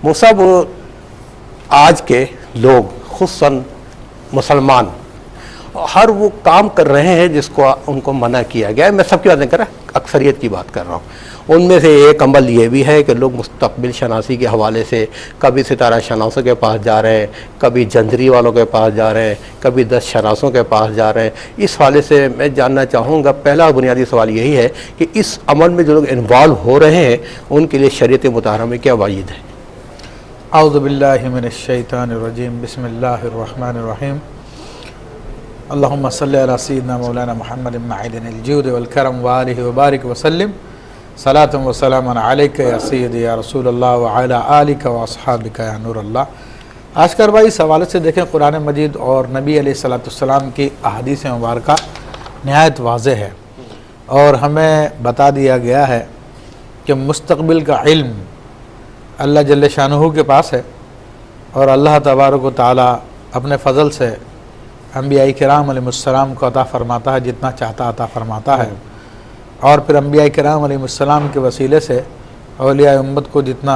वो सब आज के लोग खुसूसन मुसलमान हर वो काम कर रहे हैं जिसको उनको मना किया गया है। मैं सबकी बात नहीं कर रहा, अक्सरियत की बात कर रहा हूँ। उनमें से एक अमल ये भी है कि लोग मुस्तकबिल शनासी के हवाले से कभी सितारा शनासों के पास जा रहे हैं, कभी जंदरी वालों के पास जा रहे हैं, कभी 10 शनासों के पास जा रहे हैं। इस हवाले से मैं जानना चाहूँगा, पहला बुनियादी सवाल यही है कि इस अमल में जो लोग इन्वॉल्व हो रहे हैं उनके लिए शरीयत मुताहरा में क्या वाइद है? औज़ु बिल्लाहि मिनश शैतानिर रजीम, बिस्मिल्लाहिर रहमानिर रहीम। अल्लाहुम्मा सल्लि अला सय्यिदिना मौलाना मुहम्मदिन मअदिनिल जूद वल करम व आलिहि व बारिक व सल्लिम सलातन व सलामन अलैका या सय्यदी या रसूलल्लाह व अला आलिका व अस्हाबिका या नूरल्लाह। आस्कर भाई, इस हवाले से देखें कुरान मजीद और नबी अलैहिस्सलाम की अहादीस मुबारका नहायत वाज़ेह है और हमें बता दिया गया है कि मुस्तक़बिल का इल्म अल्लाह जल्ल शानुहु के पास है और अल्लाह तबारक व तआला अपने फ़ज़ल से अंबिया किराम अलैहिस्सलाम को अता फ़रमाता है, जितना चाहता अता फ़रमाता है, और फिर अंबिया किराम अलैहिस्सलाम के वसीले से औलिया उम्मत को जितना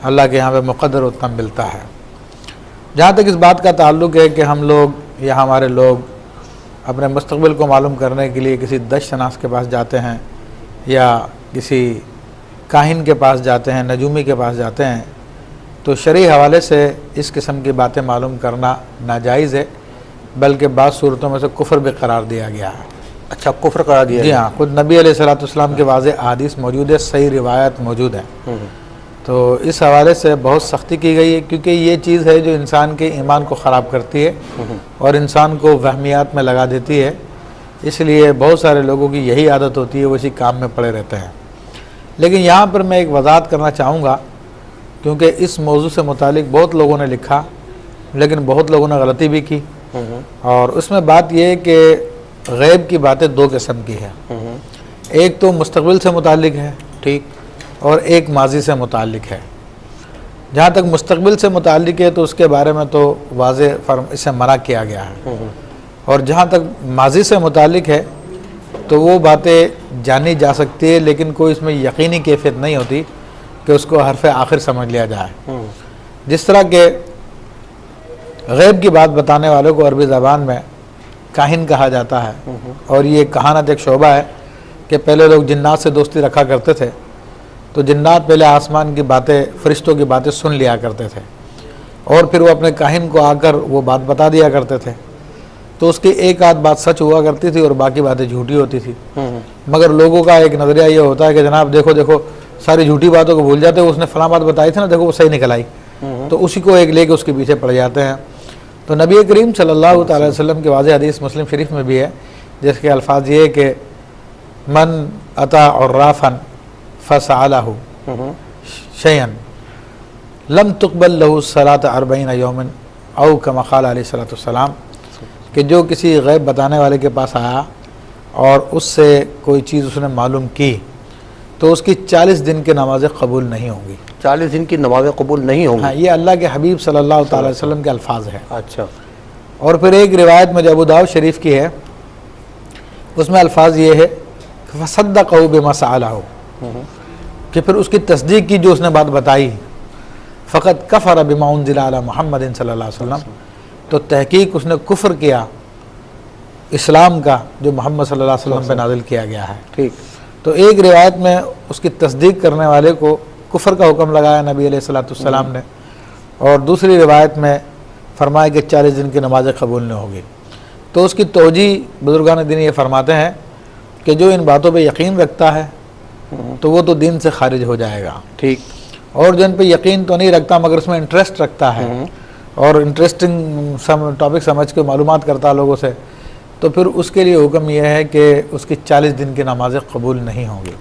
अल्लाह के यहाँ पे मुक़द्दर उतना मिलता है। जहाँ तक इस बात का ताल्लुक़ है कि हम लोग या हमारे लोग अपने मुस्तक़बिल को मालूम करने के लिए किसी 10 शनास के पास जाते हैं या किसी काहिन के पास जाते हैं, नजूमी के पास जाते हैं, तो शरई हवाले से इस किस्म की बातें मालूम करना नाजायज़ है, बल्कि बाज़ सूरतों में से कुफ्र भी करार दिया गया है। अच्छा, कुफ्र करार दिया? जी हाँ, खुद नबी अलैहिस्सलाम के वाज़ेह अहादीस मौजूद है, सही रिवायत मौजूद है। तो इस हवाले से बहुत सख्ती की गई है, क्योंकि ये चीज़ है जो इंसान के ईमान को ख़राब करती है और इंसान को वहमियात में लगा देती है। इसलिए बहुत सारे लोगों की यही आदत होती है, वो इसी काम में पड़े रहते हैं। लेकिन यहाँ पर मैं एक वज़ाहत करना चाहूँगा, क्योंकि इस मौजू से मुतालिक बहुत लोगों ने लिखा लेकिन बहुत लोगों ने गलती भी की, और उसमें बात यह है कि गैब की बातें 2 किस्म की है। एक तो मुस्तक़बिल से मुतालिक है, ठीक, और एक माजी से मुतालिक है। जहाँ तक मुस्तक़बिल से मुतालिक है तो उसके बारे में तो वाज़ेह इससे मना किया गया है, और जहाँ तक माजी से मुतालिक है तो वो बातें जानी जा सकती है, लेकिन कोई इसमें यकीनी कैफियत नहीं होती कि उसको हरफ आखिर समझ लिया जाए। जिस तरह के गैब की बात बताने वालों को अरबी ज़बान में काहिन कहा जाता है, और ये कहानत एक शोबा है कि पहले लोग जिन्नात से दोस्ती रखा करते थे, तो जिन्नात पहले आसमान की बातें, फरिश्तों की बातें सुन लिया करते थे और फिर वो अपने काहिन को आकर वो बात बता दिया करते थे। तो उसकी एक आध बात सच हुआ करती थी और बाकी बातें झूठी होती थी। मगर लोगों का एक नज़रिया ये होता है कि जनाब देखो देखो, सारी झूठी बातों को भूल जाते, उसने फलां बात बताई थी ना, देखो वो सही निकल आई, तो उसी को एक लेके उसके पीछे पड़ जाते हैं। तो नबी करीम सल्लल्लाहु अलैहि वसल्लम की वाज़ेह हदीस मुस्लिम शरीफ में भी है, जिसके अल्फाज ये कि मन अता अर्राफन फसअलहु शयअन लम तुक़बल लहु सलात 40 यौमन औ कमा क़ाल अलैहिस्सलातु वस्सलाम, कि जो किसी गैब बताने वाले के पास आया और उससे कोई चीज़ उसने मालूम की तो उसकी 40 दिन की नमाज़ें कबूल नहीं होंगी। 40 दिन की नमाज़ें कबूल नहीं होंगी? हाँ, ये अल्लाह के हबीब सल्लल्लाहु अलैहि वसल्लम के अल्फाज है। अच्छा। और फिर एक रिवायत में जो अबू दाऊद शरीफ की है, उसमें अल्फाज ये है फसद्दक़हु बिमा सअलहु, कि फिर उसकी तस्दीक की जो उसने बात बताई, फ़क़द कफ़र बिमा उन्ज़िला अला मुहम्मदिन सल्लल्लाहु अलैहि वसल्लम, तो तहकीक उसने कुफ्र किया इस्लाम का जो मोहम्मद सल्लल्लाहु अलैहि वसल्लम पे नाज़िल किया गया है। ठीक। तो एक रिवायत में उसकी तस्दीक करने वाले को कुफ्र का हुक्म लगाया नबी अलैहिस्सलाम ने, और दूसरी रिवायत में फरमाया कि 40 दिन की नमाज़ें कबूल नहीं होगी। तो उसकी तौजी बुजुर्गान दीन ये फरमाते हैं कि जो इन बातों पे यकीन रखता है तो वो तो दीन से खारिज हो जाएगा। ठीक। और जिन पे यकीन तो नहीं रखता मगर उसमें इंटरेस्ट रखता है और इंटरेस्टिंग टॉपिक समझ के मालूमात करता है लोगों से, तो फिर उसके लिए हुक्म यह है कि उसकी 40 दिन की नमाज़ें कबूल नहीं होंगी।